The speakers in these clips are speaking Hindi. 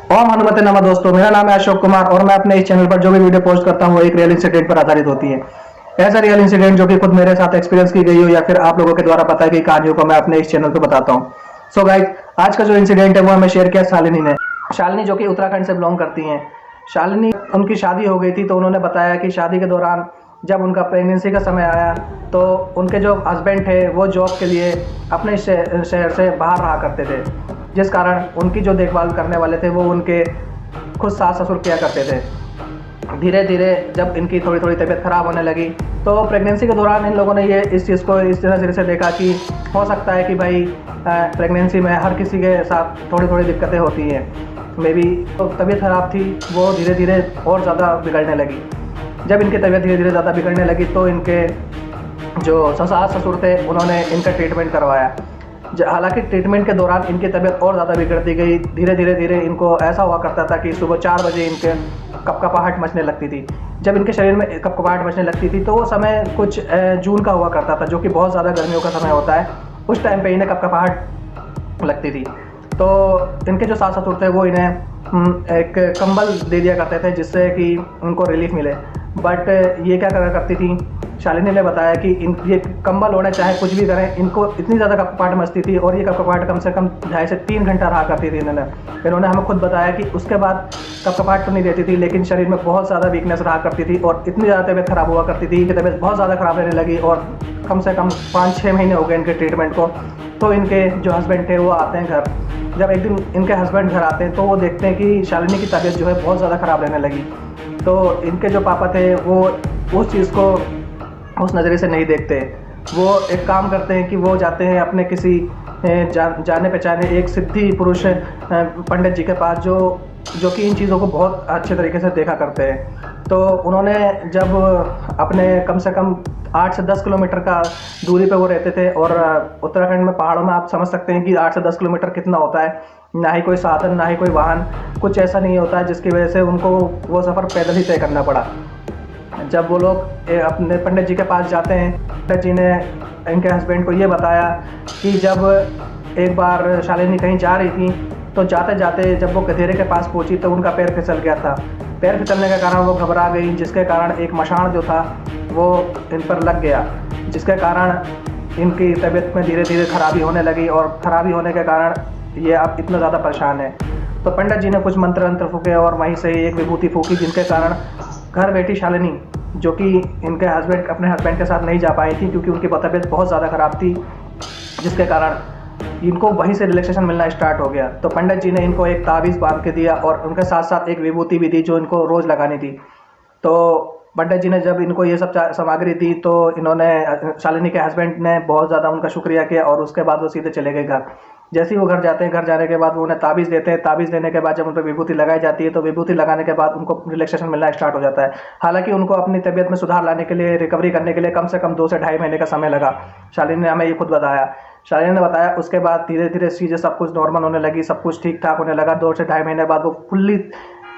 ओम हनुमते नमः। दोस्तों, मेरा नाम है अशोक कुमार और मैं अपने इस चैनल पर जो भी वीडियो पोस्ट करता हूँ वो एक रियल इंसिडेंट पर आधारित होती है। ऐसा रियल इंसिडेंट जो कि खुद मेरे साथ एक्सपीरियंस की गई हो या फिर आप लोगों के द्वारा बताई गई कहानियों को मैं अपने इस चैनल पर बताता हूँ। सो गाइस, आज का जो इंसिडेंट है वो हमें शेयर किया शालिनी ने। शालिनी जो कि उत्तराखंड से बिलोंग करती हैं। शालिनी, उनकी शादी हो गई थी तो उन्होंने बताया कि शादी के दौरान जब उनका प्रेगनेंसी का समय आया तो उनके जो हस्बैंड थे वो जॉब के लिए अपने शहर से बाहर रहा करते थे, जिस कारण उनकी जो देखभाल करने वाले थे वो उनके खुद सास ससुर किया करते थे। धीरे धीरे जब इनकी थोड़ी थोड़ी तबीयत ख़राब होने लगी तो प्रेगनेंसी के दौरान इन लोगों ने ये इस चीज़ को इस नज़रिए से देखा कि हो सकता है कि भाई प्रेगनेंसी में हर किसी के साथ थोड़ी थोड़ी दिक्कतें होती हैं। मे बी तो तबीयत ख़राब थी, वो धीरे धीरे और ज़्यादा बिगड़ने लगी। जब इनकी तबीयत धीरे धीरे ज़्यादा बिगड़ने लगी तो इनके जो सास ससुर थे उन्होंने इनका ट्रीटमेंट करवाया। हालांकि ट्रीटमेंट के दौरान इनकी तबीयत और ज़्यादा बिगड़ती गई। धीरे धीरे इनको ऐसा हुआ करता था कि सुबह 4 बजे इनके कपकपाहट मचने लगती थी। जब इनके शरीर में कपकपाहट मचने लगती थी तो वो समय कुछ जून का हुआ करता था, जो कि बहुत ज़्यादा गर्मियों का समय होता है। उस टाइम पे इन्हें कपकपाहट लगती थी तो इनके जो सास ससुर थे वो इन्हें एक कंबल दे दिया करते थे जिससे कि उनको रिलीफ मिले। बट ये क्या करा करती थी, शालिनी ने बताया कि ये कंबल ओढ़े चाहे कुछ भी करें, इनको इतनी ज़्यादा कपकपाहट मचती थी और ये कपकपाहट कम से कम 2.5 से 3 घंटा रहा करती थी। इन्होंने हमें खुद बताया कि उसके बाद कपकपाहट तो नहीं रहती थी लेकिन शरीर में बहुत ज़्यादा वीकनेस रहा करती थी और इतनी ज़्यादा तबीयत ख़राब हुआ करती थी कि तबीयत बहुत ज़्यादा ख़राब रहने लगी। और कम से कम 5-6 महीने हो गए इनके ट्रीटमेंट को। तो इनके जो हस्बैंड थे वो आते हैं घर। जब एक दिन इनके हस्बैंड घर आते हैं तो वो देखते हैं कि शालिनी की तबीयत जो है बहुत ज़्यादा ख़राब रहने लगी। तो इनके जो पापा थे वो उस चीज़ को उस नज़रिए से नहीं देखते। वो एक काम करते हैं कि वो जाते हैं अपने किसी जाने पहचाने एक सिद्धि पुरुष पंडित जी के पास जो कि इन चीज़ों को बहुत अच्छे तरीके से देखा करते हैं। तो उन्होंने जब अपने कम से कम 8 से 10 किलोमीटर का दूरी पे वो रहते थे और उत्तराखंड में पहाड़ों में आप समझ सकते हैं कि 8 से 10 किलोमीटर कितना होता है। ना ही कोई साधन, ना ही कोई वाहन, कुछ ऐसा नहीं होता है, जिसकी वजह से उनको वो सफ़र पैदल ही तय करना पड़ा। जब वो लोग अपने पंडित जी के पास जाते हैं, पंडित जी ने इनके हस्बैंड को ये बताया कि जब एक बार शालिनी कहीं जा रही थी तो जाते जाते जब वो गधेरे के पास पहुंची तो उनका पैर फिसल गया था। पैर फिसलने के कारण वो घबरा गई, जिसके कारण एक मशान जो था वो इन पर लग गया, जिसके कारण इनकी तबीयत में धीरे धीरे खराबी होने लगी और ख़राबी होने के कारण ये अब इतना ज़्यादा परेशान है। तो पंडित जी ने कुछ मंत्र वंत्र फूके और वहीं से ही एक विभूति फूकी, जिनके कारण घर बैठी शालिनी, जो कि इनके अपने हस्बैंड के साथ नहीं जा पाई थी क्योंकि उनकी तबीयत बहुत ज़्यादा ख़राब थी, जिसके कारण इनको वहीं से रिलैक्सेशन मिलना स्टार्ट हो गया। तो पंडित जी ने इनको एक ताबीज़ बांध के दिया और उनके साथ साथ एक विभूति भी दी जो इनको रोज़ लगानी थी। तो पंडित जी ने जब इनको ये सब सामग्री दी तो इन्होंने, शालिनी के हस्बैंड ने बहुत ज़्यादा उनका शुक्रिया किया और उसके बाद वो सीधे चले गए घर। जैसे ही वो घर जाते हैं, घर जाने के बाद वो उन्हें ताबीज़ देते हैं। ताबीज़ देने के बाद जब उन पर विभूति लगाई जाती है तो विभूति लगाने के बाद उनको रिलैक्सेशन मिलना स्टार्ट हो जाता है। हालांकि उनको अपनी तबीयत में सुधार लाने के लिए, रिकवरी करने के लिए कम से कम 2 से 2.5 महीने का समय लगा। शालिनी ने हमें ये खुद बताया। शालिनी ने बताया उसके बाद धीरे धीरे चीज़ें सब कुछ नॉर्मल होने लगी, सब कुछ ठीक ठाक होने लगा। 2 से 2.5 महीने बाद वो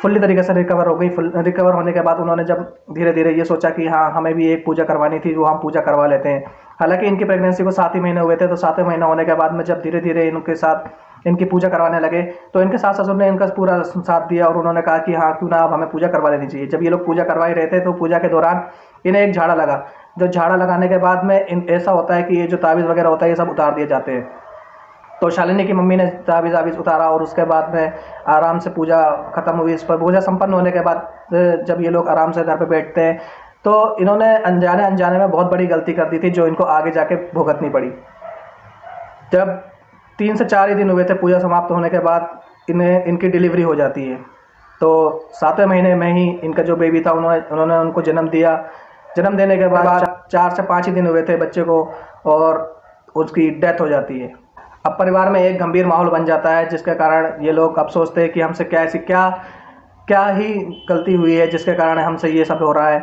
फुल्ली तरीके से रिकवर हो गई। रिकवर होने के बाद उन्होंने जब धीरे धीरे ये सोचा कि हाँ, हमें भी एक पूजा करवानी थी, वो हम पूजा करवा लेते हैं। हालांकि इनकी प्रेगनेंसी को 7 ही महीने हुए थे, तो 7वें महीना होने के बाद में जब धीरे धीरे इनके साथ इनकी पूजा करवाने लगे तो इनके सास ससुर ने इनका पूरा साथ दिया और उन्होंने कहा कि हाँ, क्यों ना अब हमें पूजा करवा लेनी चाहिए। जब ये लोग पूजा करवा ही रहे थे तो पूजा के दौरान इन्हें एक झाड़ा लगा। जो झाड़ा लगाने के बाद में ऐसा होता है कि ये जो ताबीज़ वगैरह होता है ये सब उतार दिए जाते हैं। तो शालिनी की मम्मी ने ताबीज़ उतारा और उसके बाद में आराम से पूजा ख़त्म हुई। इस पर पूजा संपन्न होने के बाद जब ये लोग आराम से घर पे बैठते हैं तो इन्होंने अनजाने में बहुत बड़ी गलती कर दी थी जो इनको आगे जाके भुगतनी पड़ी। जब 3 से 4 ही दिन हुए थे पूजा समाप्त होने के बाद इनकी डिलीवरी हो जाती है। तो 7वें महीने में ही इनका जो बेबी था उन्होंने उनको जन्म दिया। जन्म देने के बाद 4 से 5 ही दिन हुए थे बच्चे को और उसकी डेथ हो जाती है। अब परिवार में एक गंभीर माहौल बन जाता है, जिसके कारण ये लोग अब सोचते हैं कि हमसे क्या ही गलती हुई है जिसके कारण हमसे ये सब हो रहा है।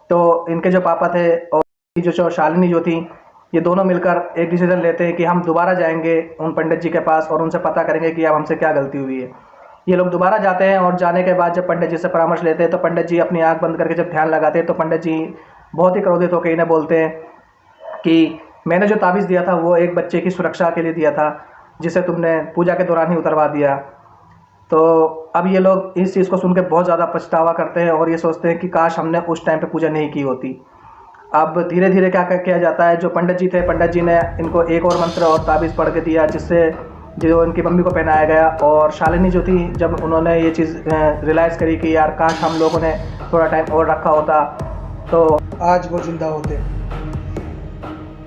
तो इनके जो पापा थे और जो शालिनी जो थी, ये दोनों मिलकर एक डिसीजन लेते हैं कि हम दोबारा जाएंगे उन पंडित जी के पास और उनसे पता करेंगे कि अब हमसे क्या गलती हुई है। ये लोग दोबारा जाते हैं और जाने के बाद जब पंडित जी से परामर्श लेते हैं तो पंडित जी अपनी आँख बंद करके जब ध्यान लगाते हैं तो पंडित जी बहुत ही क्रोधित होकर इन्हें बोलते हैं कि मैंने जो ताबीज़ दिया था वो एक बच्चे की सुरक्षा के लिए दिया था, जिसे तुमने पूजा के दौरान ही उतरवा दिया। तो अब ये लोग इस चीज़ को सुन के बहुत ज़्यादा पछतावा करते हैं और ये सोचते हैं कि काश हमने उस टाइम पे पूजा नहीं की होती। अब धीरे धीरे क्या किया जाता है, जो पंडित जी थे, पंडित जी ने इनको एक और मंत्र और ताबीज़ पढ़ के दिया, जिससे जो इनकी मम्मी को पहनाया गया। और शालिनी जो थी, जब उन्होंने ये चीज़ रियलाइज़ करी कि यार काश हम लोगों ने थोड़ा टाइम और रखा होता तो आज वो जिंदा होते,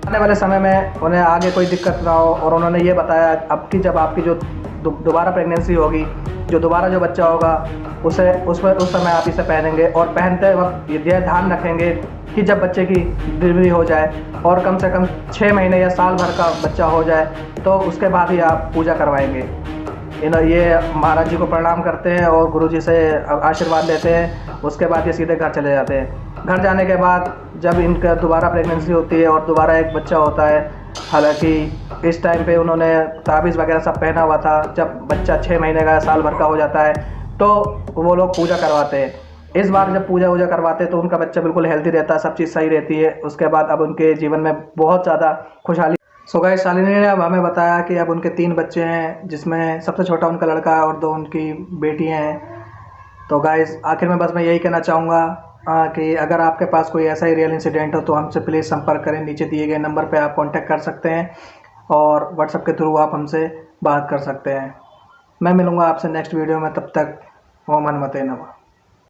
आने वाले समय में उन्हें आगे कोई दिक्कत ना हो। और उन्होंने ये बताया अब कि जब आपकी जो दोबारा प्रेगनेंसी होगी, जो दोबारा जो बच्चा होगा, उस समय आप इसे पहनेंगे और पहनते वक्त ये ध्यान रखेंगे कि जब बच्चे की डिलीवरी हो जाए और कम से कम 6 महीने या साल भर का बच्चा हो जाए तो उसके बाद ही आप पूजा करवाएंगे। ये महाराज जी को प्रणाम करते हैं और गुरु जी से आशीर्वाद लेते हैं। उसके बाद ये सीधे घर चले जाते हैं। घर जाने के बाद जब इनका दोबारा प्रेगनेंसी होती है और दोबारा एक बच्चा होता है, हालांकि इस टाइम पे उन्होंने ताबीज़ वगैरह सब पहना हुआ था, जब बच्चा 6 महीने का साल भर का हो जाता है तो वो लोग पूजा करवाते हैं। इस बार जब पूजा करवाते हैं तो उनका बच्चा बिल्कुल हेल्दी रहता है, सब चीज़ सही रहती है। उसके बाद अब उनके जीवन में बहुत ज़्यादा खुशहाली। सो गाइस, शालिनी ने अब हमें बताया कि अब उनके 3 बच्चे हैं, जिसमें सबसे छोटा उनका लड़का है और 2 उनकी बेटियां हैं। तो गाइस, आखिर में बस मैं यही कहना चाहूँगा कि अगर आपके पास कोई ऐसा ही रियल इंसिडेंट हो तो हमसे प्लीज़ संपर्क करें। नीचे दिए गए नंबर पे आप कांटेक्ट कर सकते हैं और व्हाट्सएप के थ्रू आप हमसे बात कर सकते हैं। मैं मिलूँगा आपसे नेक्स्ट वीडियो में, तब तक ओम हनुमते नमः।